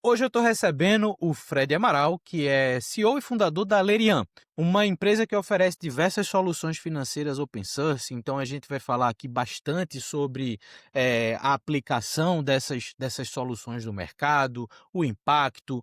Hoje eu estou recebendo o Fred Amaral, que é CEO e fundador da Lerian, uma empresa que oferece diversas soluções financeiras open source. Então a gente vai falar aqui bastante sobre a aplicação dessas soluções no mercado, o impacto,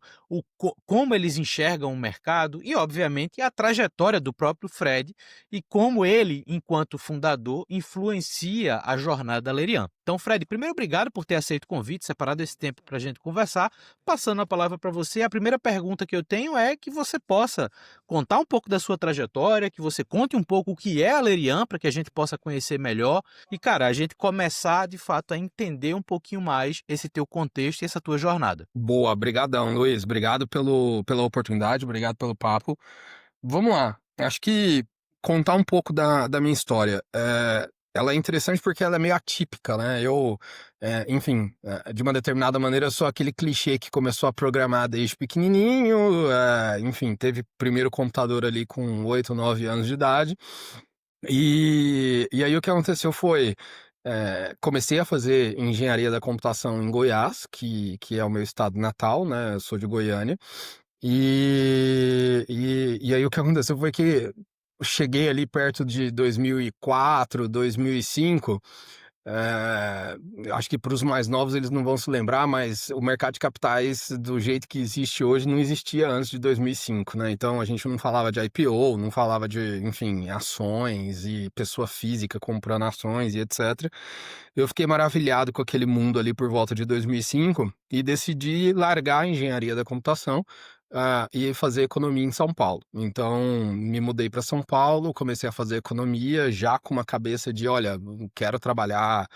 como eles enxergam o mercado e, obviamente, a trajetória do próprio Fred e como ele, enquanto fundador, influencia a jornada da Lerian. Então, Fred, primeiro, obrigado por ter aceito o convite, separado esse tempo para a gente conversar. Passando a palavra para você, a primeira pergunta que eu tenho é que você possa contar um pouco da sua trajetória, que você conte um pouco o que é a Lerian, para que a gente possa conhecer melhor e, cara, a gente começar, de fato, a entender um pouquinho mais esse teu contexto e essa tua jornada. Boa, brigadão, Luiz. Obrigado pela oportunidade, obrigado pelo papo. Vamos lá. Acho que contar um pouco da minha história. Ela é interessante porque ela é meio atípica, né? Enfim, de uma determinada maneira, eu sou aquele clichê que começou a programar desde pequenininho, enfim, teve primeiro computador ali com 8, 9 anos de idade. E aí o que aconteceu foi, comecei a fazer engenharia da computação em Goiás, que é o meu estado natal, né? Eu sou de Goiânia. E aí o que aconteceu foi que eu cheguei ali perto de 2004, 2005. Acho que para os mais novos eles não vão se lembrar, mas o mercado de capitais do jeito que existe hoje não existia antes de 2005, né? Então a gente não falava de IPO, não falava de, enfim, ações e pessoa física comprando ações e etc. Eu fiquei maravilhado com aquele mundo ali por volta de 2005 e decidi largar a engenharia da computação. E fazer economia em São Paulo. Então, me mudei para São Paulo, comecei a fazer economia já com uma cabeça de, olha, quero trabalhar,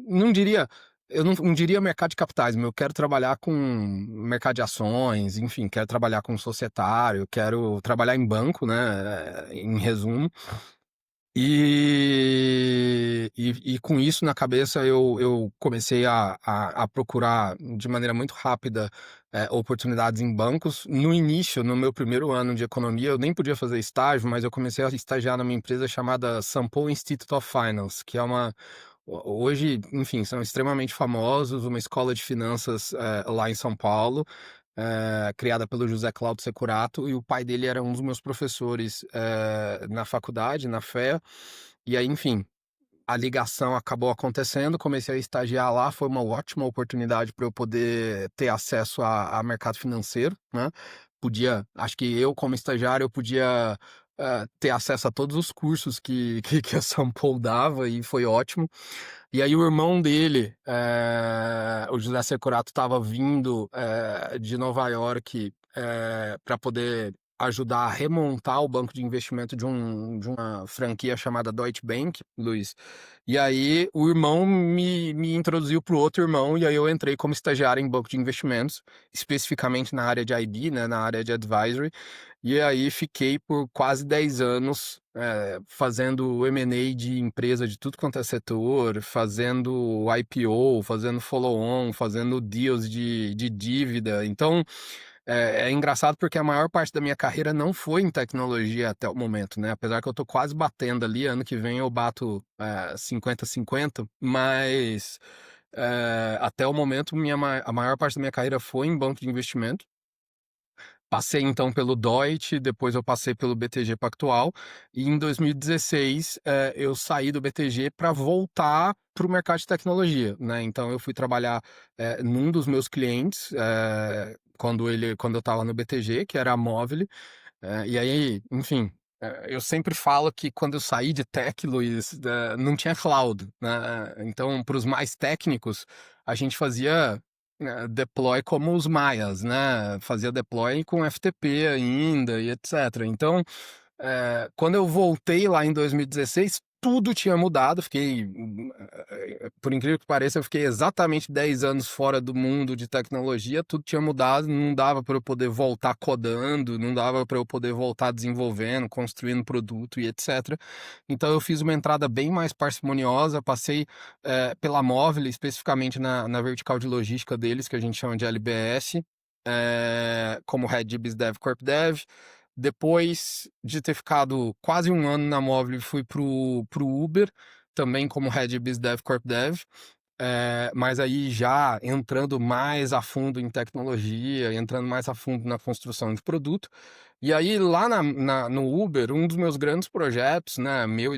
não diria, eu não diria mercado de capitais, mas eu quero trabalhar com mercado de ações, enfim, quero trabalhar com societário, quero trabalhar em banco, né, em resumo. E com isso na cabeça eu comecei a procurar de maneira muito rápida oportunidades em bancos. No início, no meu primeiro ano de economia, eu nem podia fazer estágio, mas eu comecei a estagiar numa empresa chamada Sampo Institute of Finance, que é uma. Hoje, enfim, são extremamente famosos, uma escola de finanças lá em São Paulo, criada pelo José Cláudio Securato, e o pai dele era um dos meus professores na faculdade, na FEA, e aí, enfim, a ligação acabou acontecendo, comecei a estagiar lá, foi uma ótima oportunidade para eu poder ter acesso a mercado financeiro, né? Acho que eu como estagiário, eu podia ter acesso a todos os cursos que a São Paulo dava e foi ótimo. E aí o irmão dele, o José Securato, estava vindo de Nova York para poder ajudar a remontar o banco de investimento de uma franquia chamada Deutsche Bank, Luiz. E aí o irmão me introduziu para o outro irmão, e aí eu entrei como estagiário em banco de investimentos, especificamente na área de IB, né, na área de advisory. E aí fiquei por quase 10 anos fazendo M&A de empresa de tudo quanto é setor, fazendo IPO, fazendo follow-on, fazendo deals de dívida. Então, é engraçado porque a maior parte da minha carreira não foi em tecnologia até o momento, né? Apesar que eu tô quase batendo ali, ano que vem eu bato 50-50, mas até o momento a maior parte da minha carreira foi em banco de investimento. Passei então pelo Deutsche, depois eu passei pelo BTG Pactual, e em 2016 eu saí do BTG para voltar para o mercado de tecnologia, né? Então eu fui trabalhar num dos meus clientes quando eu estava no BTG, que era a Movile, e aí, enfim, eu sempre falo que quando eu saí de tech, Luiz, não tinha cloud, né? Então, para os mais técnicos, a gente fazia deploy como os maias, né? Fazia deploy com FTP ainda e etc. Então, quando eu voltei lá em 2016, tudo tinha mudado. Por incrível que pareça, eu fiquei exatamente 10 anos fora do mundo de tecnologia, tudo tinha mudado, não dava para eu poder voltar codando, não dava para eu poder voltar desenvolvendo, construindo produto e etc. Então eu fiz uma entrada bem mais parcimoniosa, passei pela Móvel, especificamente na vertical de logística deles, que a gente chama de LBS, como Head de BizDev Corp Dev. Depois de ter ficado quase um ano na Móvel, fui pro Uber, também como Head de BizDev Corp Dev. mas aí já entrando mais a fundo em tecnologia, entrando mais a fundo na construção de produto. E aí lá no Uber, um dos meus grandes projetos, né, meu e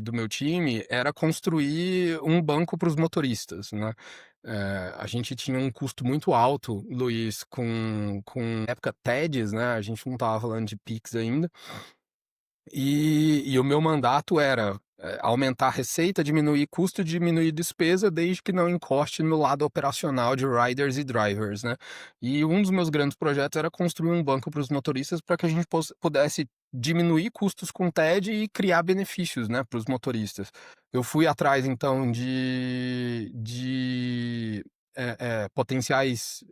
do meu time, era construir um banco para os motoristas, né? A gente tinha um custo muito alto, Luiz, com época TEDs, né? A gente não estava falando de Pix ainda. E o meu mandato era aumentar a receita, diminuir custo, diminuir despesa, desde que não encoste no lado operacional de riders e drivers, né? E um dos meus grandes projetos era construir um banco para os motoristas para que a gente pudesse diminuir custos com TED e criar benefícios, né, para os motoristas. Eu fui atrás, então, de potenciais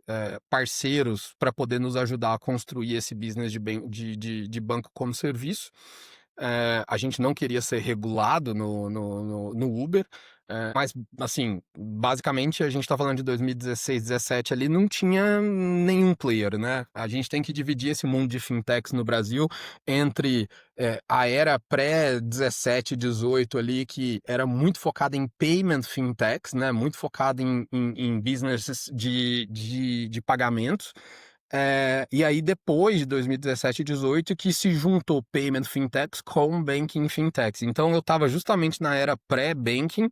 parceiros para poder nos ajudar a construir esse business de banco como serviço. A gente não queria ser regulado no Uber, mas, assim, basicamente a gente está falando de 2016, 17 ali, não tinha nenhum player, né? A gente tem que dividir esse mundo de fintechs no Brasil entre a era pré-17, 18 ali, que era muito focada em payment fintechs, né? Muito focada em businesses de pagamentos. E aí, depois de 2017 e 2018, que se juntou Payment Fintechs com Banking Fintechs. Então, eu estava justamente na era pré-banking,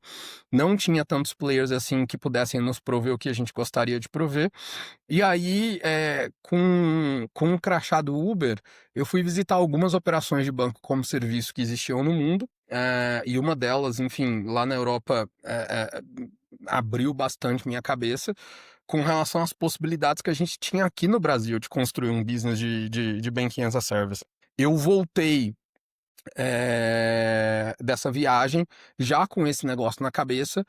não tinha tantos players assim que pudessem nos prover o que a gente gostaria de prover. E aí, com o crachá do Uber, eu fui visitar algumas operações de banco como serviço que existiam no mundo. E uma delas, enfim, lá na Europa, abriu bastante minha cabeça com relação às possibilidades que a gente tinha aqui no Brasil de construir um business de Banking as a Service. Eu voltei dessa viagem já com esse negócio na cabeça,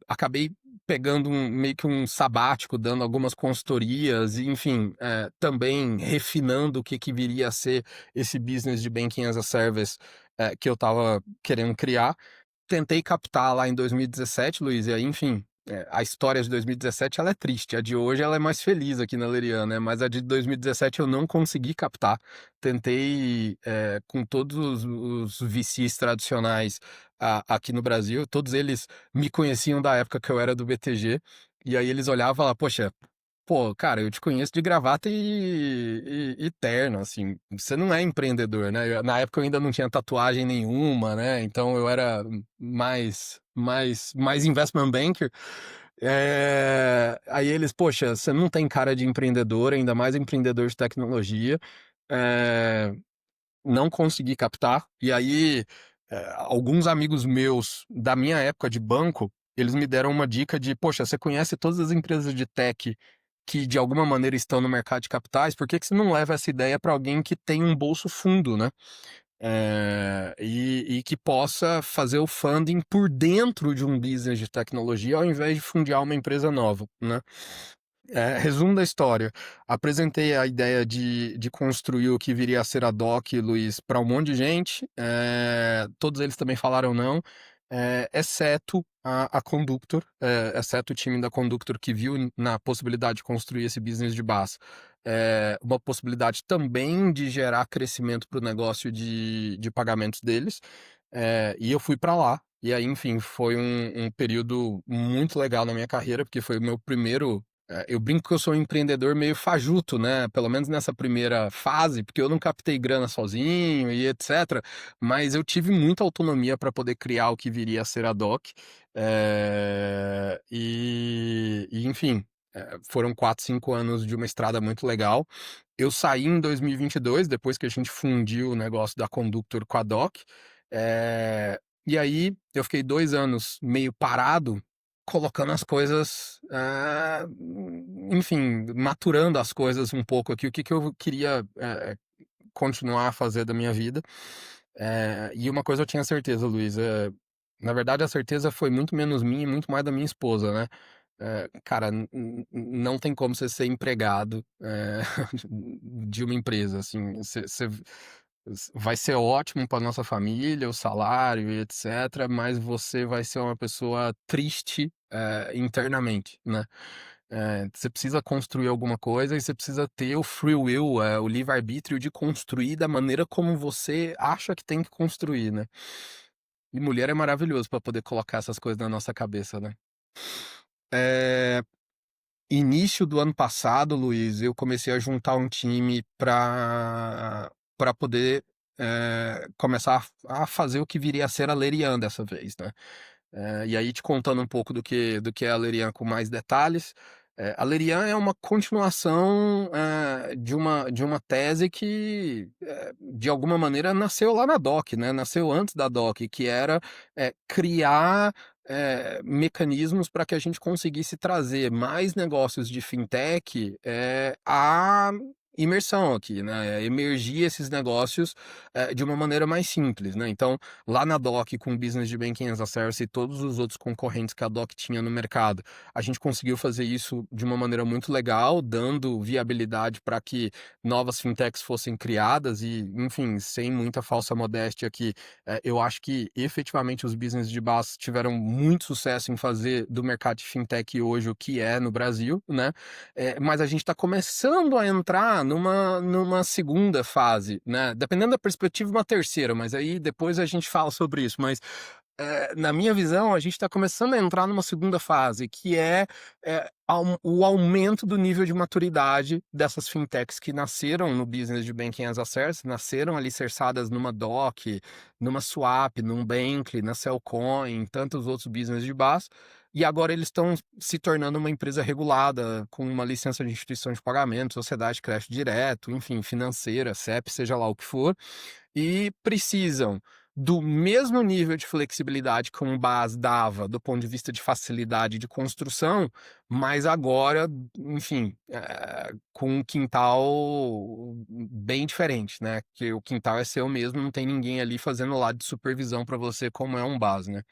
acabei pegando meio que um sabático, dando algumas consultorias e, enfim, também refinando o que viria a ser esse business de Banking as a Service que eu estava querendo criar. Tentei captar lá em 2017, Luiz, e aí, enfim, a história de 2017 ela é triste, a de hoje ela é mais feliz aqui na Lerian, né? Mas a de 2017 eu não consegui captar. Tentei com todos os VCs tradicionais aqui no Brasil, todos eles me conheciam da época que eu era do BTG, e aí eles olhavam e falavam, poxa, pô, cara, eu te conheço de gravata e terno, assim. Você não é empreendedor, né? Na época eu ainda não tinha tatuagem nenhuma, né? Então eu era mais investment banker. Aí eles, poxa, você não tem cara de empreendedor, ainda mais empreendedor de tecnologia. É, não consegui captar. E aí, alguns amigos meus da minha época de banco, eles me deram uma dica de, poxa, você conhece todas as empresas de tech que de alguma maneira estão no mercado de capitais, por que que você não leva essa ideia para alguém que tem um bolso fundo, né? E que possa fazer o funding por dentro de um business de tecnologia ao invés de fundear uma empresa nova, né? Resumo da história. Apresentei a ideia de construir o que viria a ser a DOC, Luiz, para um monte de gente. Todos eles também falaram não, exceto a Conductor, exceto o time da Conductor que viu na possibilidade de construir esse business de base. Uma possibilidade também de gerar crescimento para o negócio de pagamentos deles. E eu fui para lá. E aí, enfim, foi um período muito legal na minha carreira, porque foi o meu primeiro. Eu brinco que eu sou um empreendedor meio fajuto, né? Pelo menos nessa primeira fase, porque eu não captei grana sozinho e etc. Mas eu tive muita autonomia para poder criar o que viria a ser a DOC. Enfim, foram 4, 5 anos de uma estrada muito legal. Eu saí em 2022, depois que a gente fundiu o negócio da Conductor com a DOC. E aí eu fiquei 2 anos meio parado, colocando as coisas, enfim, maturando as coisas um pouco aqui, o que eu queria continuar a fazer da minha vida. E uma coisa eu tinha certeza, Luiz, na verdade a certeza foi muito menos minha e muito mais da minha esposa, né? Cara, não tem como você ser empregado de uma empresa, assim, você vai ser ótimo para nossa família, o salário e etc, mas você vai ser uma pessoa triste internamente, né? Você precisa construir alguma coisa e você precisa ter o free will, o livre-arbítrio de construir da maneira como você acha que tem que construir, né? E mulher é maravilhoso para poder colocar essas coisas na nossa cabeça, né? Eh, Início do ano passado, Luiz, eu comecei a juntar um time para poder, começar a fazer o que viria a ser a Lerian dessa vez, né. E aí te contando um pouco do que é a Lerian com mais detalhes, a Lerian é uma continuação, de uma tese que, de alguma maneira nasceu lá na DOC, né, nasceu antes da DOC, que era, criar, mecanismos para que a gente conseguisse trazer mais negócios de fintech, à imersão aqui, né, emergir esses negócios, de uma maneira mais simples, né. Então, lá na DOC, com o Business de Banking as a Service e todos os outros concorrentes que a DOC tinha no mercado, a gente conseguiu fazer isso de uma maneira muito legal, dando viabilidade para que novas fintechs fossem criadas e, enfim, sem muita falsa modéstia aqui, eu acho que efetivamente os business de base tiveram muito sucesso em fazer do mercado de fintech hoje o que é no Brasil, né? Mas a gente está começando a entrar numa segunda fase, né? Dependendo da perspectiva, uma terceira, mas aí depois a gente fala sobre isso. Mas na minha visão, a gente está começando a entrar numa segunda fase, que é, o aumento do nível de maturidade dessas fintechs que nasceram no business de Banking as a Service, nasceram alicerçadas numa DOC, numa Swap, num Bankly, na Cellcoin, em tantos outros business de base, e agora eles estão se tornando uma empresa regulada, com uma licença de instituição de pagamento, sociedade de crédito direto, enfim, financeira, CEP, seja lá o que for, e precisam do mesmo nível de flexibilidade que um BAS dava do ponto de vista de facilidade de construção, mas agora, enfim, com um quintal bem diferente, né? Que o quintal é seu mesmo, não tem ninguém ali fazendo lá de supervisão para você como é um BAS, né?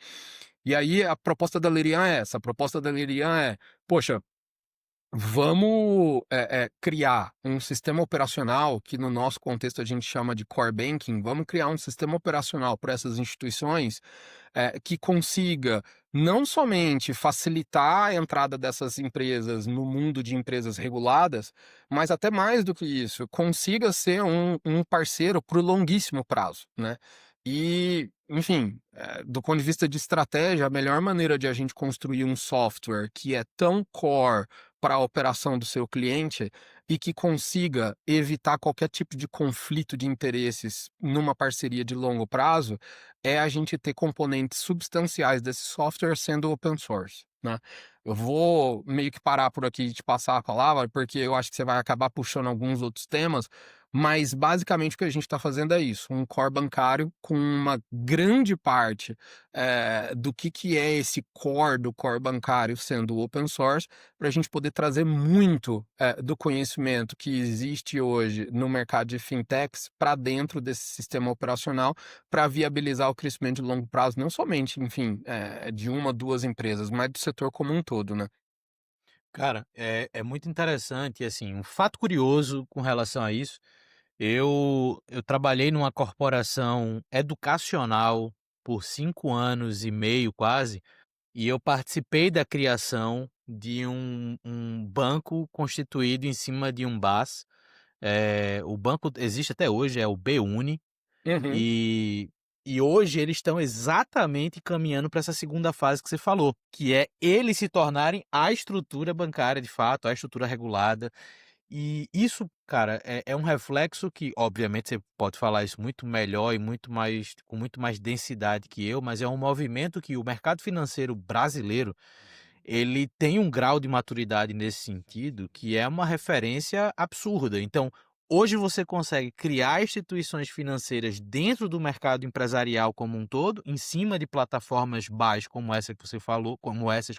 E aí a proposta da Lerian é essa, a proposta da Lerian é, poxa, vamos, criar um sistema operacional que no nosso contexto a gente chama de core banking, vamos criar um sistema operacional para essas instituições, que consiga não somente facilitar a entrada dessas empresas no mundo de empresas reguladas, mas até mais do que isso, consiga ser um parceiro para o longuíssimo prazo, né. E, enfim, do ponto de vista de estratégia, a melhor maneira de a gente construir um software que é tão core para a operação do seu cliente e que consiga evitar qualquer tipo de conflito de interesses numa parceria de longo prazo, é a gente ter componentes substanciais desse software sendo open source, né. Eu vou meio que parar por aqui e te passar a palavra, porque eu acho que você vai acabar puxando alguns outros temas, mas basicamente o que a gente está fazendo é isso, um core bancário com uma grande parte, do que é esse core do core bancário sendo open source, para a gente poder trazer muito, do conhecimento que existe hoje no mercado de fintechs para dentro desse sistema operacional, para viabilizar o crescimento de longo prazo, não somente, enfim, de uma, 2 empresas, mas do setor como um todo, né. Cara, é muito interessante, e assim, um fato curioso com relação a isso, eu trabalhei numa corporação educacional por 5 anos e meio quase, e eu participei da criação de um banco constituído em cima de um BAS. O banco existe até hoje, é o BUni, Uhum. e e hoje eles estão exatamente caminhando para essa segunda fase que você falou, que é eles se tornarem a estrutura bancária de fato, a estrutura regulada. E isso, cara, é um reflexo que, obviamente, você pode falar isso muito melhor e muito mais com muito mais densidade que eu, mas é um movimento que o mercado financeiro brasileiro, ele tem um grau de maturidade nesse sentido que é uma referência absurda. Então, hoje você consegue criar instituições financeiras dentro do mercado empresarial como um todo, em cima de plataformas BaaS como essas que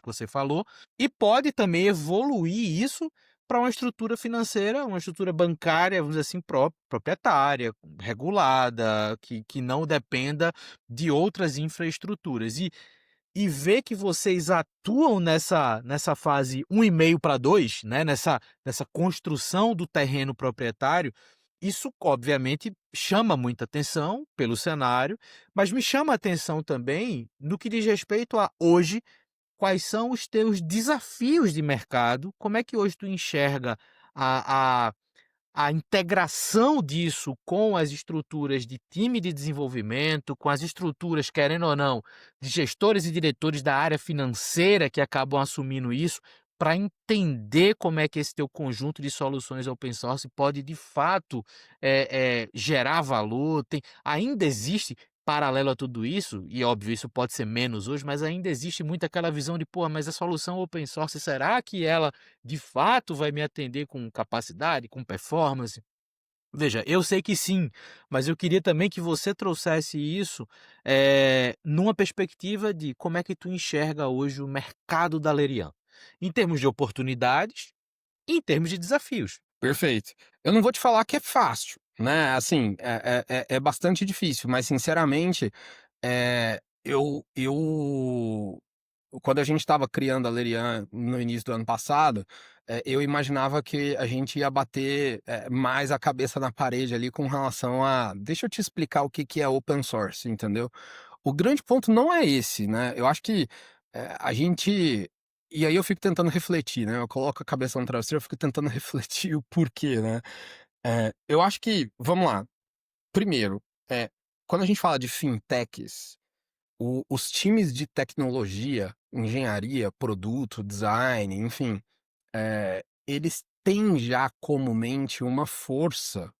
você falou, e pode também evoluir isso para uma estrutura financeira, uma estrutura bancária, vamos dizer assim, proprietária, regulada, que não dependa de outras infraestruturas. E ver que vocês atuam nessa fase 1,5 para 2, né, nessa construção do terreno proprietário, isso obviamente chama muita atenção pelo cenário, mas me chama a atenção também no que diz respeito a hoje, quais são os teus desafios de mercado, como é que hoje tu enxerga a a integração disso com as estruturas de time de desenvolvimento, com as estruturas, querendo ou não, de gestores e diretores da área financeira que acabam assumindo isso, para entender como é que esse teu conjunto de soluções open source pode de fato gerar valor. Ainda existe, paralelo a tudo isso, e óbvio, isso pode ser menos hoje, mas ainda existe muito aquela visão de, pô, mas a solução open source, será que ela de fato vai me atender com capacidade, com performance? Veja, eu sei que sim, mas eu queria também que você trouxesse isso, numa perspectiva de como é que tu enxerga hoje o mercado da Lerian, em termos de oportunidades e em termos de desafios. Perfeito. Eu não vou te falar que é fácil, né, assim, é bastante difícil, mas sinceramente, eu quando a gente estava criando a Lerian no início do ano passado, eu imaginava que a gente ia bater, mais a cabeça na parede ali com relação a deixa eu te explicar o que que é open source, entendeu? O grande ponto não é esse, né, eu acho que, a gente e aí eu fico tentando refletir, né, eu coloco a cabeça no travesseiro, eu fico tentando refletir o porquê, né. Eu acho que vamos lá, primeiro, quando a gente fala de fintechs, os times de tecnologia, engenharia, produto, design, enfim, eles têm já comumente uma força,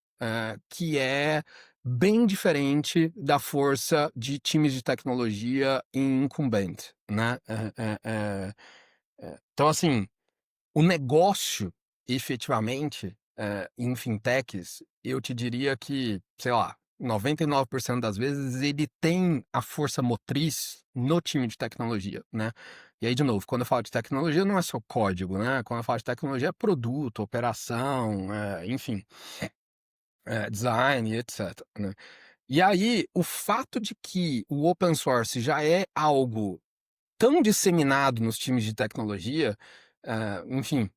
que é bem diferente da força de times de tecnologia incumbent, né. Então assim, o negócio, efetivamente, em fintechs, eu te diria que, sei lá, 99% das vezes ele tem a força motriz no time de tecnologia, né. E aí, de novo, quando eu falo de tecnologia não é só código, né, quando eu falo de tecnologia é produto, operação, enfim, design e etcétera, né. E aí, o fato de que o open source já é algo tão disseminado nos times de tecnologia, enfim,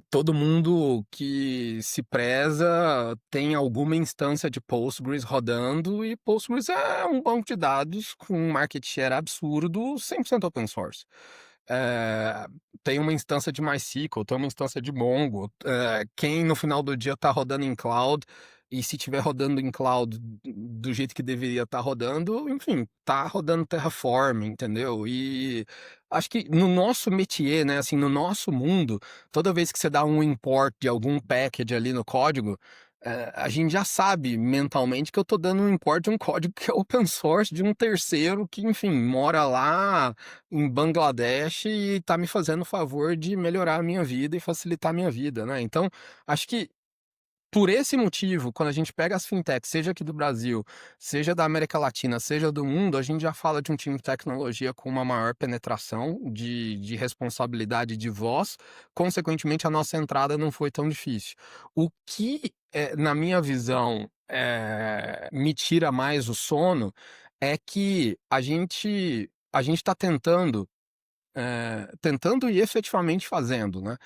todo mundo que se preza tem alguma instância de Postgres rodando e Postgres é um banco de dados com um market share absurdo, 100% open source. Eh, Tem uma instância de MySQL, tem uma instância de Mongo, quem no final do dia está rodando em cloud, e se estiver rodando em cloud do jeito que deveria estar rodando, enfim, tá rodando Terraform, entendeu? E acho que no nosso métier, né, assim, no nosso mundo, toda vez que você dá um import de algum package ali no código, a gente já sabe mentalmente que eu tô dando um import de um código que é open source de um terceiro que, enfim, mora lá em Bangladesh e tá me fazendo o favor de melhorar a minha vida e facilitar a minha vida, né? Então, acho que por esse motivo, quando a gente pega as fintechs, seja aqui do Brasil, seja da América Latina, seja do mundo, a gente já fala de um time de tecnologia com uma maior penetração de responsabilidade de voz, consequentemente, a nossa entrada não foi tão difícil. O que, na minha visão, me tira mais o sono é que a gente está tentando e efetivamente fazendo, né.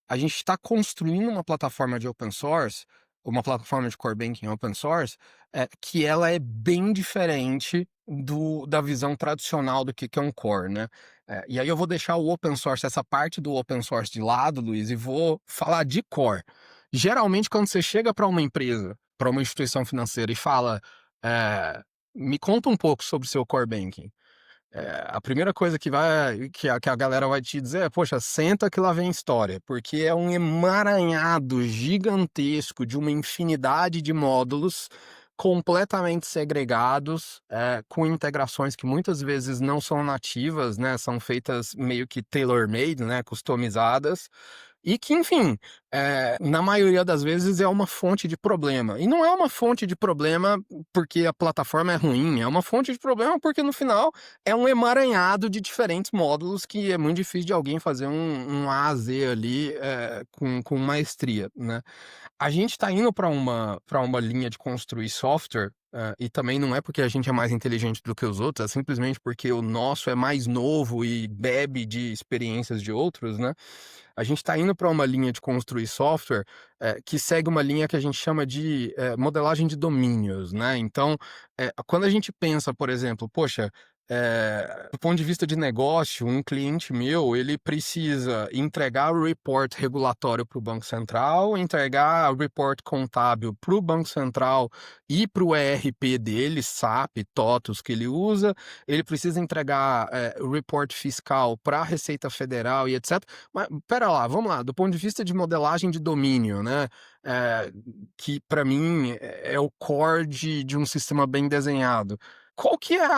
A gente está construindo uma plataforma de open source, uma plataforma de core banking open source, que ela é bem diferente da visão tradicional do que é um core, né. E aí eu vou deixar o open source, essa parte do open source de lado, Luiz, e vou falar de core. Geralmente, quando você chega para uma empresa, para uma instituição financeira e fala, "Me conta um pouco sobre o seu core banking", a primeira coisa que a galera vai te dizer é: "Poxa, senta que lá vem história", porque é um emaranhado gigantesco de uma infinidade de módulos completamente segregados, com integrações que muitas vezes não são nativas, né, são feitas meio que tailor-made, né, customizadas, e que, enfim, na maioria das vezes é uma fonte de problema. E não é uma fonte de problema porque a plataforma é ruim, é uma fonte de problema porque no final é um emaranhado de diferentes módulos que é muito difícil de alguém fazer um A a Z ali, com maestria, né. A gente está indo para uma linha de construir software, e também não é porque a gente é mais inteligente do que os outros, é simplesmente porque o nosso é mais novo e bebe de experiências de outros, né. A gente está indo para uma linha de construir software, que segue uma linha que a gente chama de, modelagem de domínios, né. Então, quando a gente pensa, por exemplo, poxa, Do ponto de vista de negócio, um cliente meu, ele precisa entregar o report regulatório para o Banco Central, entregar o report contábil para o Banco Central e para o ERP dele, SAP, TOTUS, que ele usa. Ele precisa entregar o report fiscal para a Receita Federal e etc. Mas, pera lá, vamos lá, do ponto de vista de modelagem de domínio, né? É, que para mim é o core de um sistema bem desenhado. Qual que é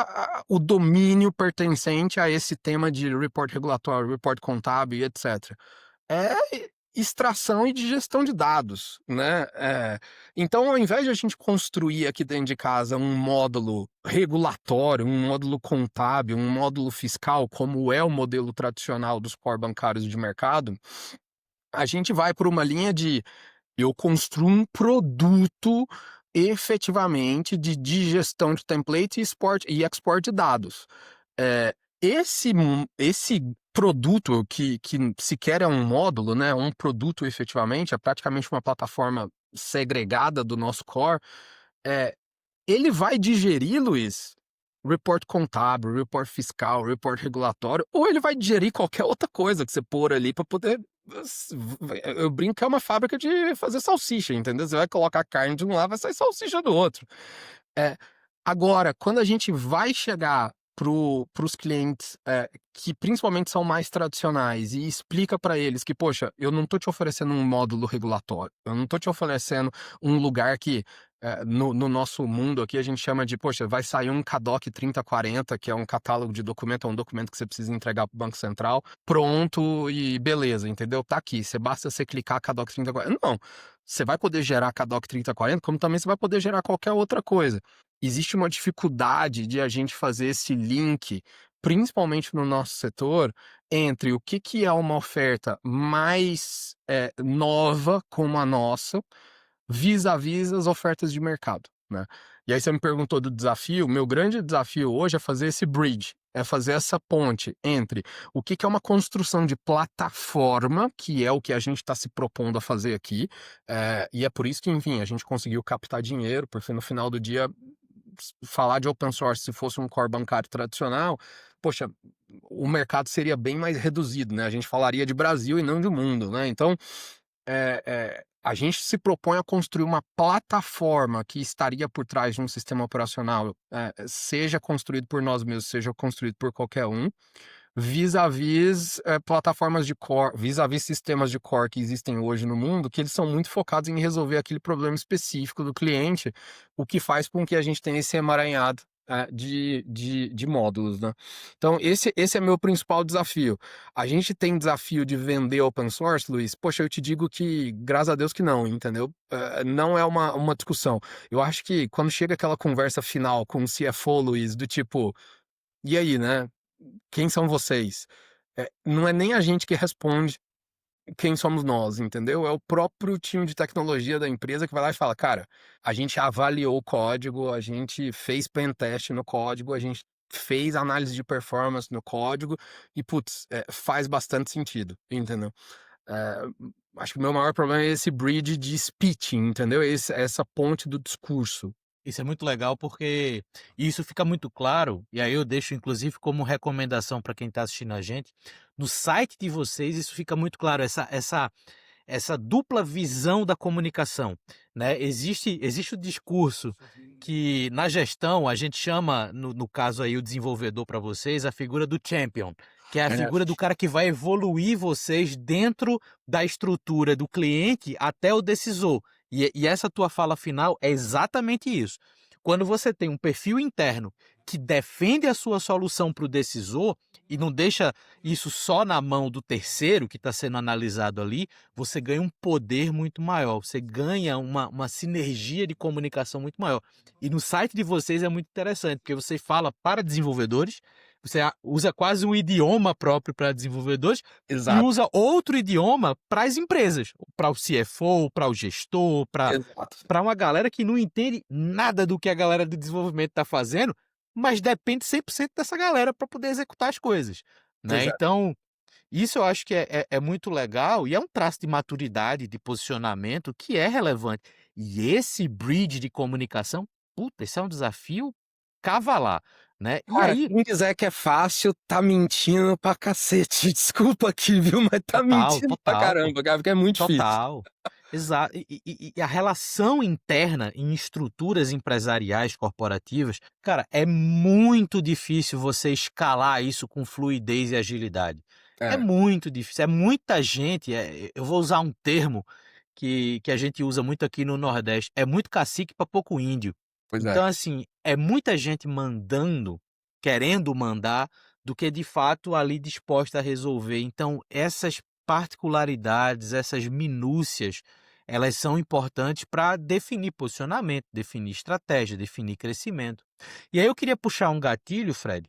o domínio pertencente a esse tema de report regulatório, report contábil e etc? É extração e digestão de dados, né? Então, ao invés de a gente construir aqui dentro de casa um módulo regulatório, um módulo contábil, um módulo fiscal, como é o modelo tradicional dos core bancários de mercado, a gente vai por uma linha de eu construo um produto efetivamente de digestão de template e export de dados. É, esse produto que sequer é um módulo, né, um produto efetivamente, é praticamente uma plataforma segregada do nosso core, é, ele vai digerir, Luiz, report contábil, report fiscal, report regulatório, ou ele vai digerir qualquer outra coisa que você pôr ali para poder. Eu brinco que é uma fábrica de fazer salsicha, entendeu? Você vai colocar carne de um lado, vai sair salsicha do outro. É, agora, quando a gente vai chegar para os clientes que principalmente são mais tradicionais e explica para eles que, poxa, eu não estou te oferecendo um módulo regulatório, eu não estou te oferecendo um lugar que no nosso mundo aqui a gente chama de, poxa, vai sair um CADOC 3040, que é um catálogo de documento, é um documento que você precisa entregar para o Banco Central, pronto e beleza, entendeu? Tá aqui, basta você clicar CADOC 3040. Não, você vai poder gerar CADOC 3040, como também você vai poder gerar qualquer outra coisa. Existe uma dificuldade de a gente fazer esse link, principalmente no nosso setor, entre o que é uma oferta mais nova como a nossa, vis-à-vis as ofertas de mercado, né? E aí você me perguntou do desafio. Meu grande desafio hoje é fazer esse bridge, é fazer essa ponte entre o que é uma construção de plataforma, que é o que a gente está se propondo a fazer aqui, e é por isso que, enfim, a gente conseguiu captar dinheiro, porque no final do dia, falar de open source se fosse um core bancário tradicional, poxa, o mercado seria bem mais reduzido, né? A gente falaria de Brasil e não de mundo, né? Então, a gente se propõe a construir uma plataforma que estaria por trás de um sistema operacional, seja construído por nós mesmos, seja construído por qualquer um, vis-à-vis plataformas de core, vis-à-vis sistemas de core que existem hoje no mundo, que eles são muito focados em resolver aquele problema específico do cliente, o que faz com que a gente tenha esse emaranhado de módulos, né? Então, esse é meu principal desafio. A gente tem desafio de vender open source, Luiz? Poxa, eu te digo que, graças a Deus que não, entendeu? Não é uma discussão. Eu acho que quando chega aquela conversa final com o CFO, Luiz, do tipo, e aí, né? Quem são vocês? Não é nem a gente que responde quem somos nós, entendeu? É o próprio time de tecnologia da empresa que vai lá e fala, cara, a gente avaliou o código, a gente fez pen test no código, a gente fez análise de performance no código e, putz, faz bastante sentido, entendeu? É, acho que o meu maior problema é esse bridge de speech, entendeu? Essa ponte do discurso. Isso é muito legal porque isso fica muito claro, e aí eu deixo inclusive como recomendação para quem está assistindo a gente, no site de vocês isso fica muito claro, essa dupla visão da comunicação, né? Existe o discurso que na gestão a gente chama, no caso aí o desenvolvedor para vocês, a figura do champion, que é a figura do cara que vai evoluir vocês dentro da estrutura do cliente até o decisor. E essa tua fala final é exatamente isso. Quando você tem um perfil interno que defende a sua solução para o decisor e não deixa isso só na mão do terceiro que está sendo analisado ali, você ganha um poder muito maior, você ganha uma sinergia de comunicação muito maior. E no site de vocês é muito interessante, porque você fala para desenvolvedores, você usa quase um idioma próprio para desenvolvedores e Exato, usa outro idioma para as empresas, para o CFO, para o gestor, exato, para uma galera que não entende nada do que a galera de desenvolvimento está fazendo, mas depende 100% dessa galera para poder executar as coisas, né? pois é. Então, isso eu acho que é muito legal e é um traço de maturidade, de posicionamento que é relevante. E esse bridge de comunicação, puta, esse é um desafio cavalar. né? E Cara, aí, quem dizer que é fácil, tá mentindo pra cacete. Desculpa aqui, viu, mas tá total, mentindo pra total, pô, caramba, cara, porque é muito difícil. total. Exato. E a relação interna em estruturas empresariais corporativas, cara, é muito difícil você escalar isso com fluidez e agilidade. É É, muito difícil, é muita gente, eu vou usar um termo que a gente usa muito aqui no Nordeste, é muito cacique para pouco índio. pois é. Então, assim, é muita gente mandando, querendo mandar, do que de fato ali disposta a resolver. Então, essas particularidades, essas minúcias, elas são importantes para definir posicionamento, definir estratégia, definir crescimento. E aí eu queria puxar um gatilho, Fred,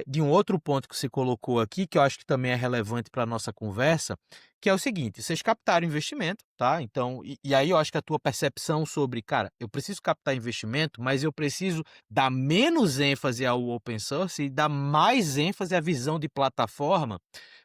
de um outro ponto que você colocou aqui, que eu acho que também é relevante para a nossa conversa, que é o seguinte: vocês captaram investimento, tá? Então, e aí eu acho que a tua percepção sobre, cara, eu preciso captar investimento, mas eu preciso dar menos ênfase ao open source e dar mais ênfase à visão de plataforma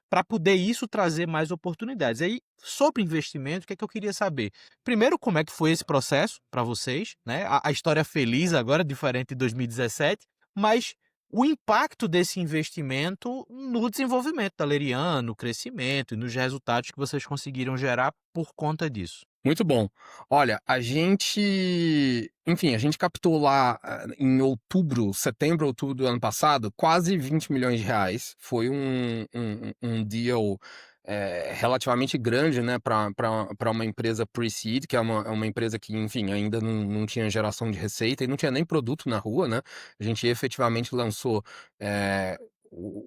para poder isso trazer mais oportunidades. Aí, sobre investimento, o que é que eu queria saber? Primeiro, como é que foi esse processo para vocês, né? A história feliz agora, diferente de 2017, mas o impacto desse investimento no desenvolvimento da Lerian, no crescimento e nos resultados que vocês conseguiram gerar por conta disso. Muito bom. Olha, enfim, a gente captou lá, em outubro, setembro, outubro do ano passado, quase 20 milhões de reais. Foi um deal, relativamente grande, né, para uma empresa pre-seed, que é uma empresa que, enfim, ainda não tinha geração de receita e não tinha nem produto na rua, né? A gente efetivamente lançou,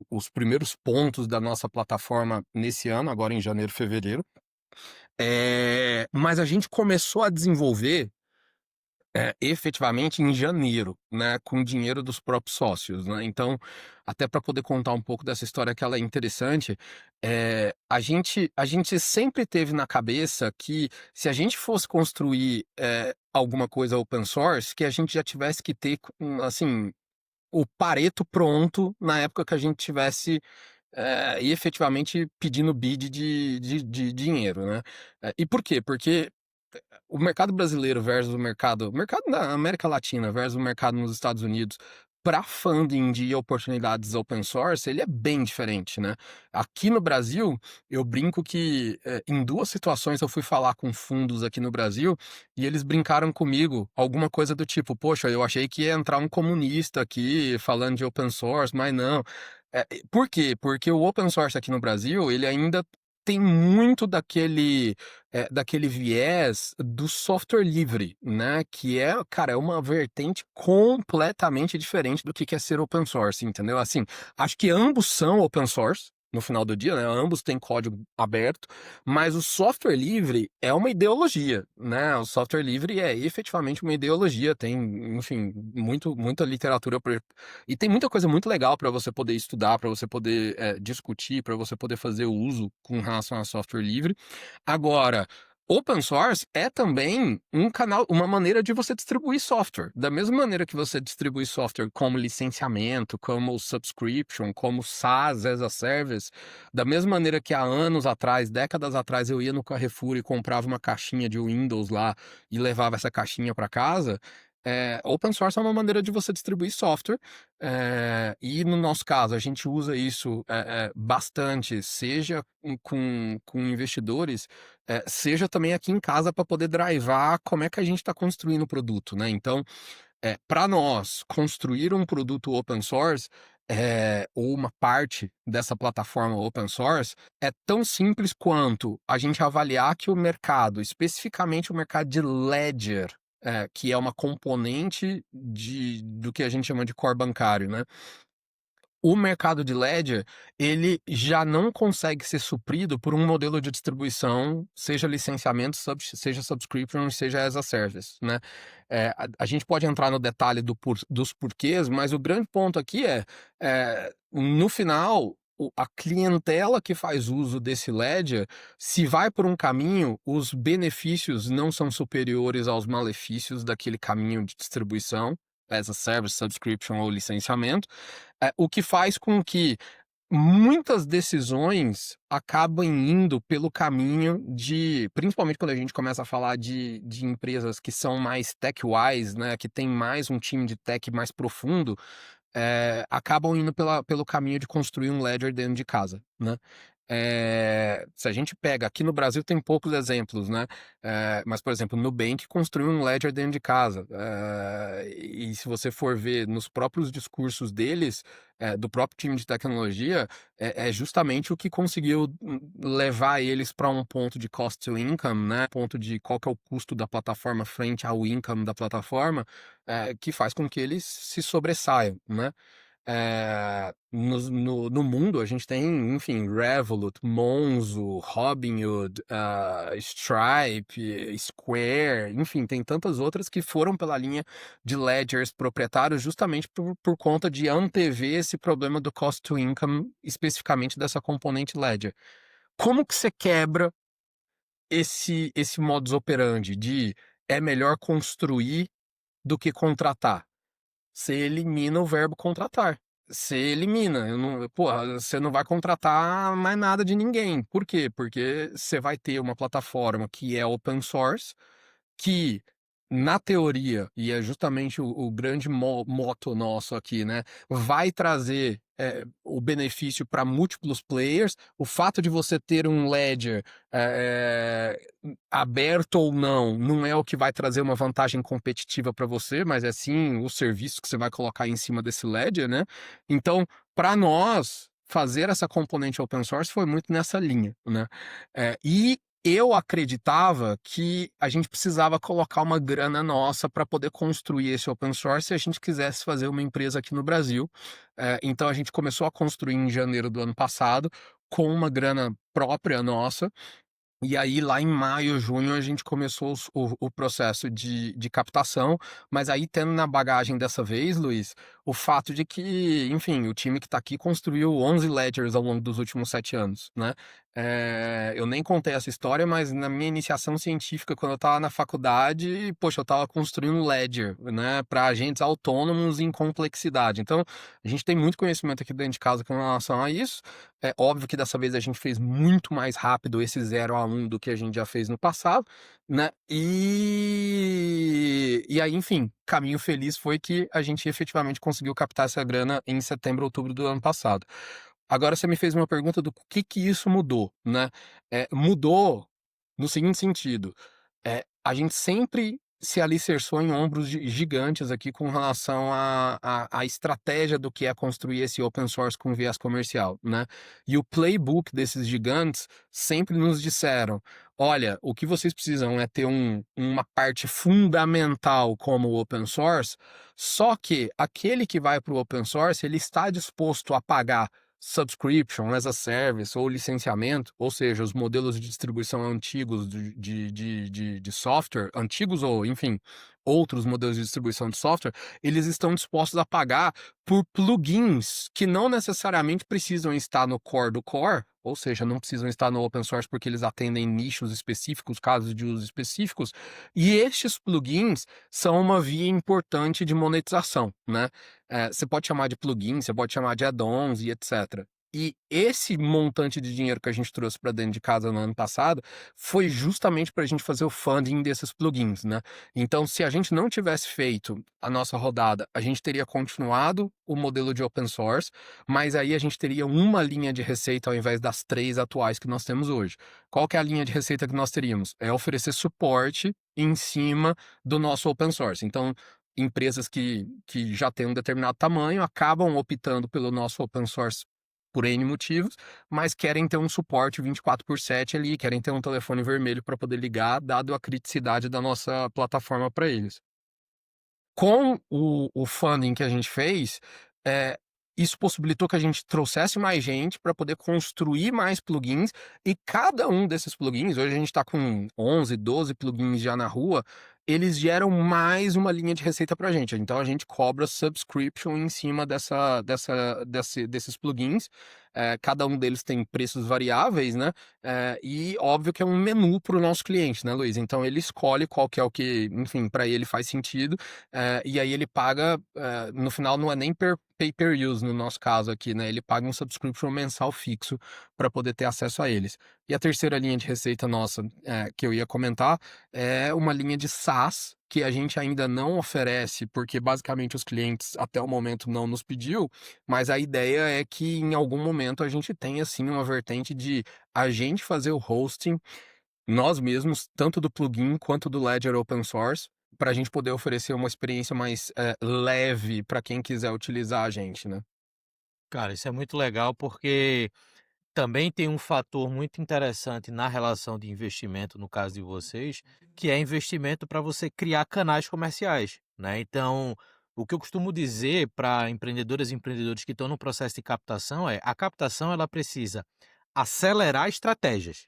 os primeiros pontos da nossa plataforma nesse ano, agora em janeiro, fevereiro. Mas a gente começou a desenvolver, efetivamente em janeiro, né, com o dinheiro dos próprios sócios, né? Então, até para poder contar um pouco dessa história que ela é interessante, a gente sempre teve na cabeça que se a gente fosse construir, alguma coisa open source, que a gente já tivesse que ter, assim, o Pareto pronto na época que a gente tivesse, e efetivamente pedindo bid de dinheiro, né? E por quê? Porque o mercado brasileiro versus o mercado da América Latina versus o mercado nos Estados Unidos, para funding de oportunidades open source, ele é bem diferente, né? Aqui no Brasil, eu brinco que, em duas situações eu fui falar com fundos aqui no Brasil e eles brincaram comigo alguma coisa do tipo: poxa, eu achei que ia entrar um comunista aqui falando de open source, mas não. Por quê? Porque o open source aqui no Brasil, ele ainda tem muito daquele viés do software livre, né? Que é, cara, é uma vertente completamente diferente do que é ser open source, entendeu? Assim, acho que ambos são open source. No final do dia, né? Ambos têm código aberto, mas o software livre é uma ideologia, né? O software livre é efetivamente uma ideologia, tem, enfim, muita literatura e tem muita coisa muito legal para você poder estudar, para você poder, discutir, para você poder fazer o uso com relação a software livre. Agora, open source é também um canal, uma maneira de você distribuir software. Da mesma maneira que você distribui software como licenciamento, como subscription, como SaaS as a service, da mesma maneira que há anos atrás, décadas atrás, eu ia no Carrefour e comprava uma caixinha de Windows lá e levava essa caixinha para casa. Open source é uma maneira de você distribuir software, e no nosso caso a gente usa isso, bastante, seja com investidores, seja também aqui em casa para poder drivar como é que a gente está construindo o produto, né? Então, para nós, construir um produto open source, ou uma parte dessa plataforma open source, é tão simples quanto a gente avaliar que o mercado, especificamente o mercado de Ledger, que é uma componente do que a gente chama de core bancário, né? O mercado de Ledger, ele já não consegue ser suprido por um modelo de distribuição, seja licenciamento, seja subscription, seja as a service, né? A gente pode entrar no detalhe dos porquês, mas o grande ponto aqui no final, a clientela que faz uso desse Ledger, se vai por um caminho, os benefícios não são superiores aos malefícios daquele caminho de distribuição, as a service, subscription ou licenciamento, o que faz com que muitas decisões acabem indo pelo caminho principalmente quando a gente começa a falar de empresas que são mais tech-wise, né, que tem mais um time de tech mais profundo, acabam indo pelo caminho de construir um ledger dentro de casa, né. Se a gente pega aqui no Brasil tem poucos exemplos, né, mas, por exemplo, o Nubank construiu um ledger dentro de casa, e se você for ver nos próprios discursos deles, do próprio time de tecnologia, é justamente o que conseguiu levar eles para um ponto de cost to income, né, ponto de qual que é o custo da plataforma frente ao income da plataforma, que faz com que eles se sobressaiam, né. No mundo a gente tem, enfim, Revolut, Monzo, Robinhood, Stripe, Square, enfim, tem tantas outras que foram pela linha de ledgers proprietários justamente por conta de antever esse problema do cost to income, especificamente dessa componente ledger. Como que você quebra esse modus operandi de é melhor construir do que contratar? Você elimina o verbo contratar. Você elimina, eu não porra, você não vai contratar mais nada de ninguém. Por quê? Porque você vai ter uma plataforma que é open source, que, na teoria, e é justamente o grande moto nosso aqui, né, vai trazer, o benefício para múltiplos players. O fato de você ter um ledger, aberto ou não, não é o que vai trazer uma vantagem competitiva para você, mas é sim o serviço que você vai colocar em cima desse ledger, né. Então, para nós, fazer essa componente open source foi muito nessa linha, né. E eu acreditava que a gente precisava colocar uma grana nossa para poder construir esse open source se a gente quisesse fazer uma empresa aqui no Brasil. Então a gente começou a construir em janeiro do ano passado, com uma grana própria nossa, e aí, lá em maio, junho, a gente começou o processo de captação, mas aí tendo na bagagem dessa vez, Luiz, o fato de que, enfim, o time que está aqui construiu 11 ledgers ao longo dos últimos 7 anos, né. Eu nem contei essa história, mas na minha iniciação científica, quando eu estava na faculdade, poxa, eu estava construindo um ledger, né, para agentes autônomos em complexidade. Então, a gente tem muito conhecimento aqui dentro de casa com relação a isso. É óbvio que dessa vez a gente fez muito mais rápido esse 0 a 1 do que a gente já fez no passado, né, e aí, enfim, caminho feliz foi que a gente efetivamente conseguiu captar essa grana em setembro, outubro do ano passado. Agora você me fez uma pergunta do que isso mudou, né. Mudou no seguinte sentido, a gente sempre se alicerçou em ombros gigantes aqui com relação à estratégia do que é construir esse open source com viés comercial, né. E o playbook desses gigantes sempre nos disseram: "Olha, o que vocês precisam é ter uma parte fundamental como o open source, só que aquele que vai para o open source, ele está disposto a pagar subscription as a service ou licenciamento, ou seja, os modelos de distribuição antigos de software, antigos ou, enfim, outros modelos de distribuição de software, eles estão dispostos a pagar por plugins que não necessariamente precisam estar no core do core, ou seja, não precisam estar no open source porque eles atendem nichos específicos, casos de uso específicos, e estes plugins são uma via importante de monetização, né? Você pode chamar de plugin, você pode chamar de add-ons e etc. E esse montante de dinheiro que a gente trouxe para dentro de casa no ano passado foi justamente para a gente fazer o funding desses plugins, né? Então, se a gente não tivesse feito a nossa rodada, a gente teria continuado o modelo de open source, mas aí a gente teria uma linha de receita ao invés das 3 atuais que nós temos hoje. Qual que é a linha de receita que nós teríamos? É oferecer suporte em cima do nosso open source. Então, empresas que já têm um determinado tamanho acabam optando pelo nosso open source por N motivos, mas querem ter um suporte 24/7 ali, querem ter um telefone vermelho para poder ligar, dado a criticidade da nossa plataforma para eles. Com o funding que a gente fez, eh, isso possibilitou que a gente trouxesse mais gente para poder construir mais plugins, e cada um desses plugins, hoje a gente está com 11, 12 plugins já na rua, eles geram mais uma linha de receita para a gente. Então a gente cobra subscription em cima desses plugins. Cada um deles tem preços variáveis, né? E óbvio que é um menu para o nosso cliente, né, Luiz? Então ele escolhe qual que é o que, enfim, para ele faz sentido, e aí ele paga, no final não é nem pay per use no nosso caso aqui, né, ele paga um subscription mensal fixo para poder ter acesso a eles. E a terceira linha de receita nossa, que eu ia comentar, é uma linha de SaaS, que a gente ainda não oferece, porque basicamente os clientes até o momento não nos pediu, mas a ideia é que em algum momento a gente tenha sim uma vertente de a gente fazer o hosting nós mesmos, tanto do plugin quanto do Ledger Open Source, para a gente poder oferecer uma experiência mais leve para quem quiser utilizar a gente, né? Cara, isso é muito legal porque também tem um fator muito interessante na relação de investimento, no caso de vocês, que é investimento para você criar canais comerciais, né? Então, o que eu costumo dizer para empreendedoras e empreendedores que estão no processo de captação é: a captação ela precisa acelerar estratégias.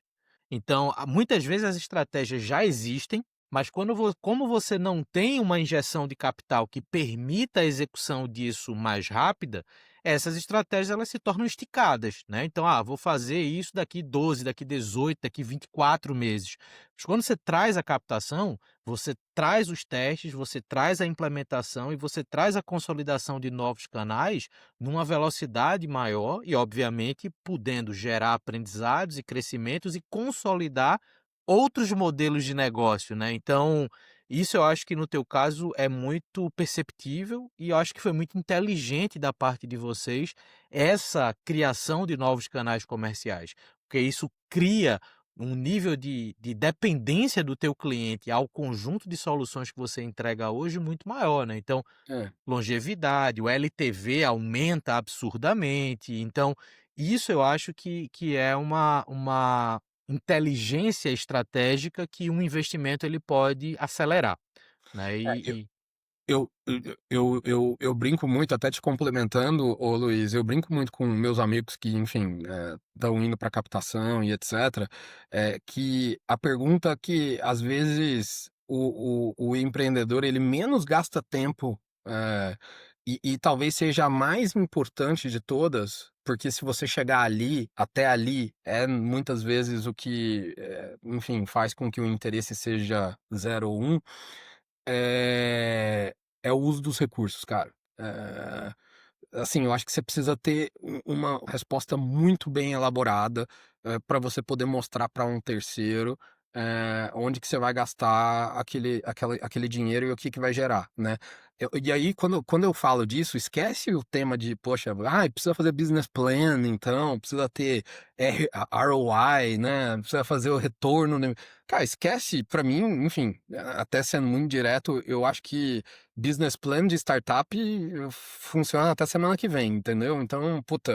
Então, muitas vezes as estratégias já existem, mas como você não tem uma injeção de capital que permita a execução disso mais rápida, essas estratégias elas se tornam esticadas, né? Então, vou fazer isso daqui 12, daqui 18, daqui 24 meses. Mas quando você traz a captação, você traz os testes, você traz a implementação e você traz a consolidação de novos canais numa velocidade maior e, obviamente, podendo gerar aprendizados e crescimentos e consolidar outros modelos de negócio, né? Então, isso eu acho que no teu caso é muito perceptível e eu acho que foi muito inteligente da parte de vocês essa criação de novos canais comerciais, porque isso cria um nível de dependência do teu cliente ao conjunto de soluções que você entrega hoje muito maior, né? Então, É. longevidade, o LTV aumenta absurdamente, então isso eu acho que é uma inteligência estratégica que um investimento ele pode acelerar, né, É, e eu brinco muito, até te complementando, ô Luiz, eu brinco muito com meus amigos que, enfim, estão indo para captação e etc., que a pergunta que, às vezes, o empreendedor, ele menos gasta tempo, e talvez seja a mais importante de todas, porque se você chegar ali, até ali, é muitas vezes o que, enfim, faz com que o interesse seja zero ou um, é o uso dos recursos, cara. Assim, eu acho que você precisa ter uma resposta muito bem elaborada, para você poder mostrar para um terceiro, onde que você vai gastar aquele dinheiro e o que que vai gerar, né. E aí quando eu falo disso, esquece o tema de: "Poxa, precisa fazer business plan então, precisa ter ROI, né, precisa fazer o retorno", né. Cara, esquece, pra mim, enfim, até sendo muito direto, eu acho que business plan de startup funciona até semana que vem, entendeu? Então, puta,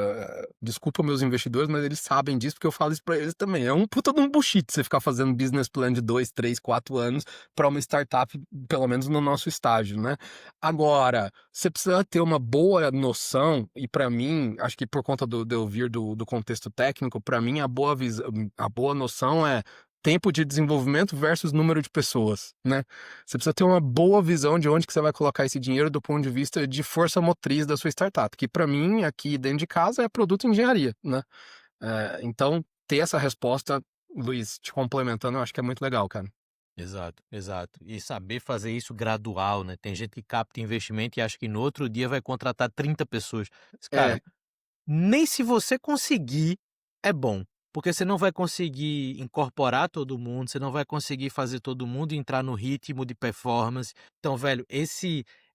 desculpa meus investidores, mas eles sabem disso porque eu falo isso pra eles também. É um puta de um bullshit você ficar fazendo business plan de 2, 3, 4 anos pra uma startup, pelo menos no nosso estágio, né? Agora, você precisa ter uma boa noção, e pra mim, acho que por conta de eu vir do contexto técnico, pra mim a boa noção é tempo de desenvolvimento versus número de pessoas, né? Você precisa ter uma boa visão de onde que você vai colocar esse dinheiro do ponto de vista de força motriz da sua startup, que para mim, aqui dentro de casa, é produto e engenharia, né? Então, ter essa resposta, Luiz, te complementando, eu acho que é muito legal, cara. exato, exato. E saber fazer isso gradual, né, tem gente que capta investimento e acha que no outro dia vai contratar 30 pessoas. Mas É, cara, nem se você conseguir, é bom, porque você não vai conseguir incorporar todo mundo, você não vai conseguir fazer todo mundo entrar no ritmo de performance. Então, velho,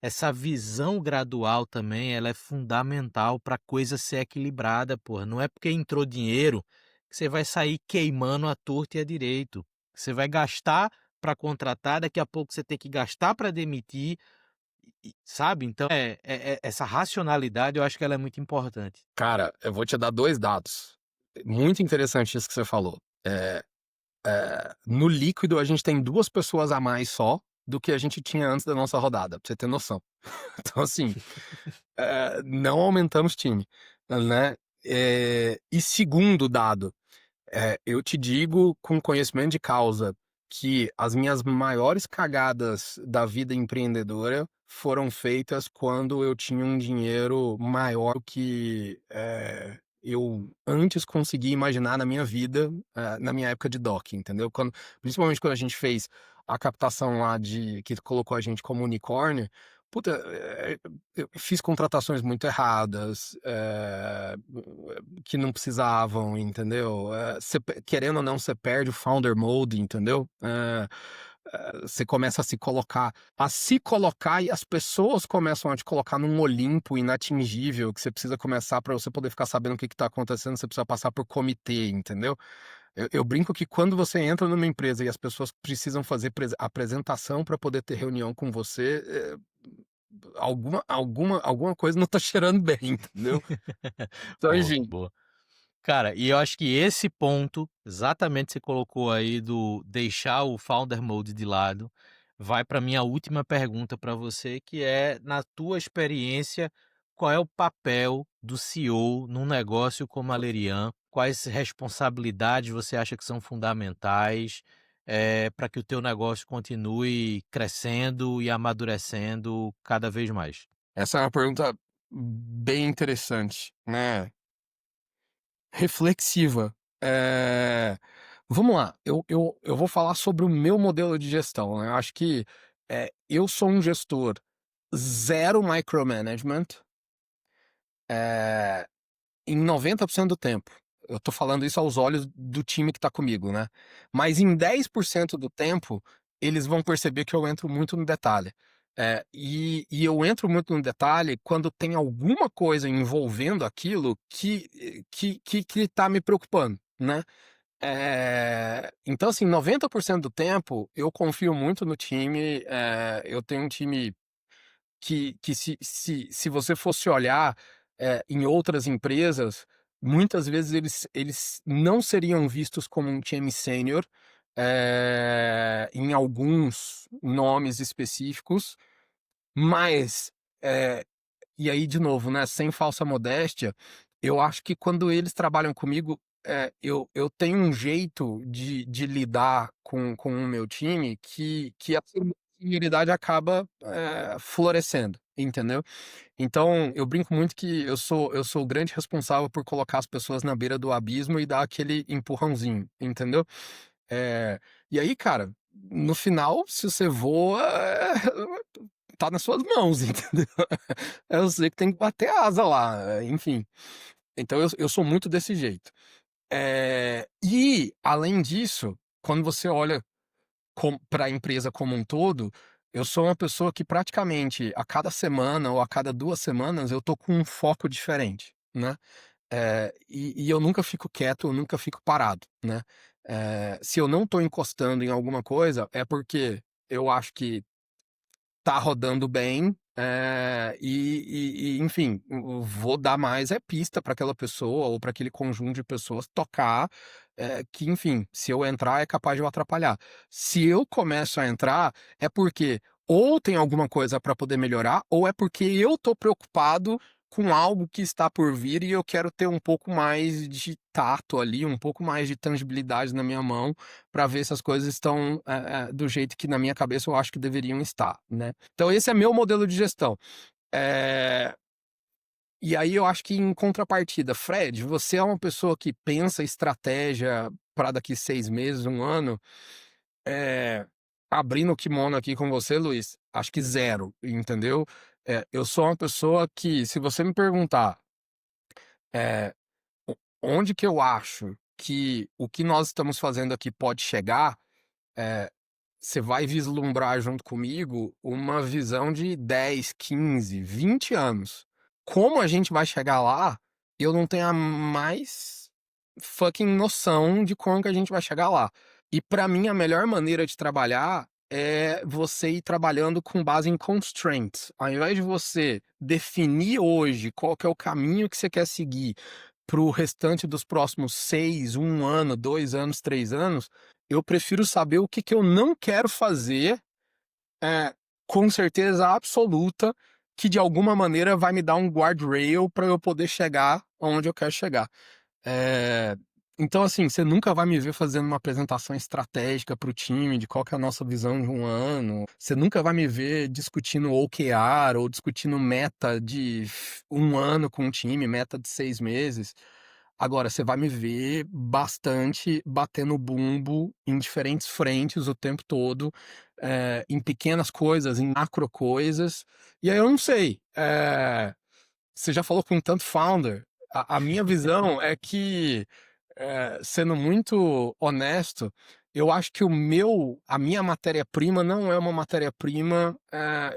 essa visão gradual também, ela é fundamental para a coisa ser equilibrada, porra. Não é porque entrou dinheiro que você vai sair queimando à torta e à direito. Você vai gastar para contratar, daqui a pouco você tem que gastar para demitir, sabe? Então, essa racionalidade eu acho que ela é muito importante. cara, eu vou te dar dois dados. Muito interessante isso que você falou. No líquido, a gente tem duas pessoas a mais só do que a gente tinha antes da nossa rodada, pra você ter noção. Então, assim, não aumentamos time, né? E segundo dado, eu te digo com conhecimento de causa que as minhas maiores cagadas da vida empreendedora foram feitas quando eu tinha um dinheiro maior do que eu antes consegui imaginar na minha vida, na minha época de doc, entendeu? Principalmente quando a gente fez a captação lá que colocou a gente como unicórnio. Puta, eu fiz contratações muito erradas, que não precisavam, entendeu? Querendo ou não, você perde o founder mode, entendeu? você começa a se colocar e as pessoas começam a te colocar num Olimpo inatingível que você precisa começar para você poder ficar sabendo o que está acontecendo, você precisa passar por comitê, entendeu? Eu brinco que quando você entra numa empresa e as pessoas precisam fazer apresentação para poder ter reunião com você, alguma coisa não tá cheirando bem, entendeu? Então, Boa, enfim. boa. Cara, e eu acho que esse ponto, exatamente você colocou aí do deixar o founder mode de lado, vai para minha última pergunta para você, que é, na tua experiência, qual é o papel do CEO num negócio como a Lerian? Quais responsabilidades você acha que são fundamentais, para que o teu negócio continue crescendo e amadurecendo cada vez mais? Essa é uma pergunta bem interessante, né, reflexiva. Vamos lá, eu vou falar sobre o meu modelo de gestão, né, eu acho que, eu sou um gestor zero micromanagement, eh em 90% do tempo. Eu tô falando isso aos olhos do time que tá comigo, né. Mas em 10% do tempo, eles vão perceber que eu entro muito no detalhe. E eu entro muito no detalhe quando tem alguma coisa envolvendo aquilo que tá me preocupando, né. Então assim, 90% do tempo eu confio muito no time, eu tenho um time que se você fosse olhar, em outras empresas, muitas vezes eles não seriam vistos como um time sênior, em alguns nomes específicos, mas, eh, e aí de novo, né, sem falsa modéstia, eu acho que quando eles trabalham comigo, eu tenho um jeito de lidar com o meu time que a senioridade acaba, florescendo, entendeu? Então, eu brinco muito que eu sou o grande responsável por colocar as pessoas na beira do abismo e dar aquele empurrãozinho, entendeu? Eh, e aí, cara, no final, se você voa, tá nas suas mãos, entendeu? É você que tem que bater asa lá, enfim. Então eu sou muito desse jeito. E, além disso, quando você olha para a empresa como um todo, eu sou uma pessoa que praticamente a cada semana ou a cada 2 semanas eu tô com um foco diferente, né. E eu nunca fico quieto, eu nunca fico parado, né. Se eu não tô encostando em alguma coisa, é porque eu acho que tá rodando bem, enfim, vou dar mais pista para aquela pessoa ou para aquele conjunto de pessoas tocar, que enfim, se eu entrar é capaz de eu atrapalhar. Se eu começo a entrar, é porque ou tem alguma coisa para poder melhorar, ou é porque eu tô preocupado com algo que está por vir e eu quero ter um pouco mais de tato ali, um pouco mais de tangibilidade na minha mão, para ver se as coisas estão, do jeito que na minha cabeça eu acho que deveriam estar, né. Então esse é meu modelo de gestão. Eh, e aí eu acho que em contrapartida, Fred, você é uma pessoa que pensa estratégia para daqui 6 meses, um ano, eh, abrindo o kimono aqui com você, Luiz, acho que zero, entendeu. Eu sou uma pessoa que se você me perguntar, eh, o onde que eu acho que o que nós estamos fazendo aqui pode chegar, eh você vai vislumbrar junto comigo uma visão de 10, 15, 20 anos. Como a gente vai chegar lá, eu não tenho a mais fucking noção de como que a gente vai chegar lá. E pra mim a melhor maneira de trabalhar é você ir trabalhando com base em constraints. Ao invés de você definir hoje qual que é o caminho que você quer seguir para o restante dos próximos 6, 1 ano, 2 anos, 3 anos, eu prefiro saber o que que eu não quero fazer, eh, com certeza absoluta, que de alguma maneira vai me dar um guardrail para eu poder chegar onde eu quero chegar. Eh, então assim, você nunca vai me ver fazendo uma apresentação estratégica para o time de qual que é a nossa visão de um ano, você nunca vai me ver discutindo OKR ou discutindo meta de 1 ano com o time, meta de 6 meses. Agora, você vai me ver bastante batendo bumbo em diferentes frentes o tempo todo, em pequenas coisas, em macro coisas. E aí eu não sei, você já falou com tanto founder, a minha visão é que, sendo muito honesto, Eu acho que a minha matéria-prima não é uma matéria-prima,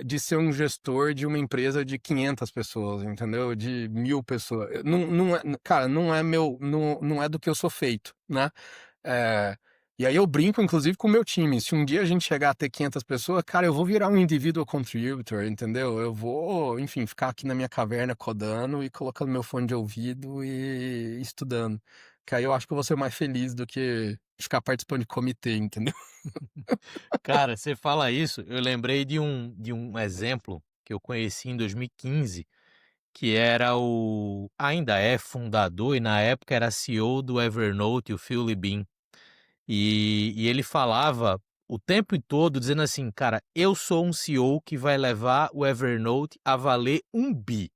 de ser um gestor de uma empresa de 500 pessoas, entendeu? De 1000 pessoas. Não é, cara, não é do que eu sou feito, né? Eh, e aí eu brinco, inclusive, com o meu time. Se um dia a gente chegar a ter 500 pessoas, cara, eu vou virar um individual contributor, entendeu? Eu vou, enfim, ficar aqui na minha caverna codando e colocando meu fone de ouvido e estudando. Que aí eu acho que eu vou ser mais feliz do que ficar participando de comitê, entendeu? Cara, você fala isso, eu lembrei de um exemplo que eu conheci em 2015, que era ainda é fundador e na época era CEO do Evernote, o Phil Libin. E ele falava o tempo todo dizendo assim: "Cara, eu sou um CEO que vai levar o Evernote a valer 1 bi.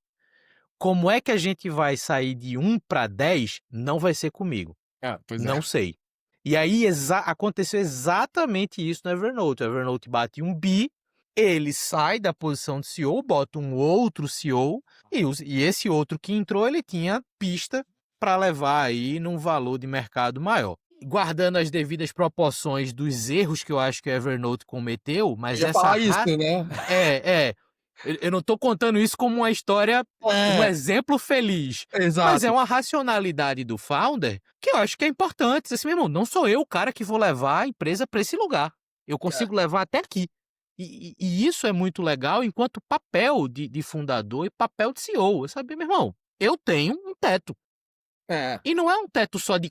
Como é que a gente vai sair de 1 para 10? Não vai ser comigo, Ah, pois é. não sei". E aí aconteceu exatamente isso no Evernote. O Evernote bate 1 bi, ele sai da posição de CEO, bota um outro CEO, e esse outro que entrou, ele tinha pista para levar aí num valor de mercado maior. Guardando as devidas proporções dos erros que eu acho que o Evernote cometeu, Eu mas ia essa falar isso, né? é. Eu não estou contando isso como uma história, um É, exemplo feliz, mas é exato. uma racionalidade do founder que eu acho que é importante. Dizer assim: "Meu irmão, não sou eu o cara que vou levar a empresa para esse lugar. Eu consigo levar até aqui". E isso é muito legal enquanto papel de fundador e papel de CEO. Eu sabia: "Meu irmão, eu tenho um teto". É, E não é um teto só de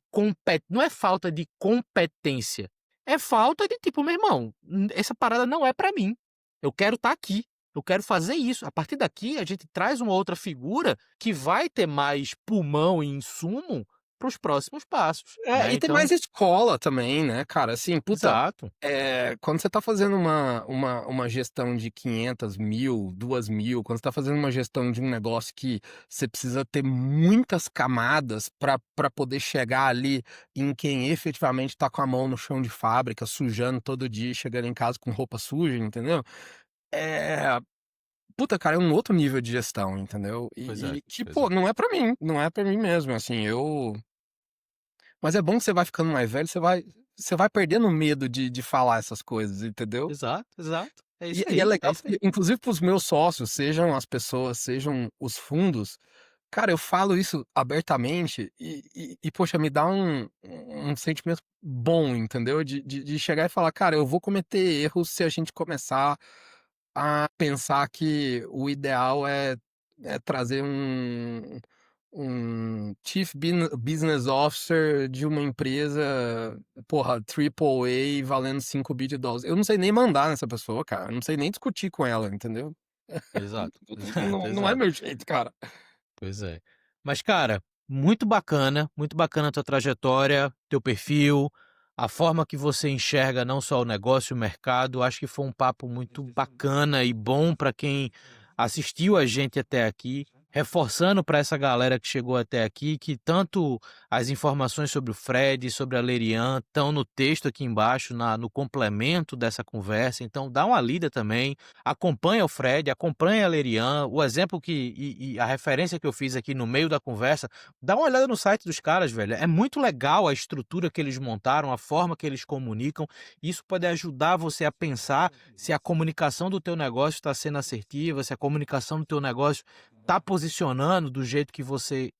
não é falta de competência, é falta de tipo: "Meu irmão, essa parada não é pra mim. Eu quero estar aqui, eu quero fazer isso". A partir daqui a gente traz uma outra figura que vai ter mais pulmão e insumo para os próximos passos, né, e tem mais então escola também, né, cara, assim, puta, exato, quando você tá fazendo uma gestão de 500.000, 2.000, quando você tá fazendo uma gestão de um negócio que você precisa ter muitas camadas pra poder chegar ali em quem efetivamente tá com a mão no chão de fábrica, sujando todo dia, chegando em casa com roupa suja, entendeu? É, puta, cara, é um outro nível de gestão, entendeu? pois é, E que, pois pô, é. não é pra mim mesmo, assim, mas é bom que você vai ficando mais velho, você vai perdendo medo de falar essas coisas, entendeu? Exato, exato. É isso E é aí, é legal isso aí. porque, inclusive para os meus sócios, sejam as pessoas, sejam os fundos, cara, eu falo isso abertamente poxa, me dá um sentimento bom, entendeu? De chegar e falar: "Cara, eu vou cometer erros se a gente começar a pensar que o ideal é trazer um Chief Business Officer de uma empresa, porra, triple A valendo 5 bi de dólares. Eu não sei nem mandar nessa pessoa, cara. Eu não sei nem discutir com ela, entendeu? Exato, exato, Não é exato. meu jeito, cara. Pois é. Mas, cara, muito bacana a tua trajetória, teu perfil, a forma que você enxerga não só o negócio, o mercado. Acho que foi um papo muito bacana e bom para quem assistiu a gente até aqui. Reforçando para essa galera que chegou até aqui que tanto as informações sobre o Fred, sobre a Lerian, estão no texto aqui embaixo, no complemento dessa conversa. Então, dá uma lida também. Acompanha o Fred, acompanha a Lerian, o exemplo e a referência que eu fiz aqui no meio da conversa, dá uma olhada no site dos caras, velho. É muito legal a estrutura que eles montaram, a forma que eles comunicam. Isso pode ajudar você a pensar se a comunicação do teu negócio está sendo assertiva, se a comunicação do teu negócio está posicionando do jeito que você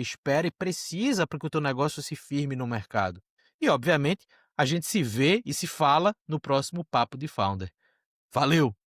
espera e precisa para que o teu negócio se firme no mercado. E, obviamente, a gente se vê e se fala no próximo Papo de Founder. Valeu!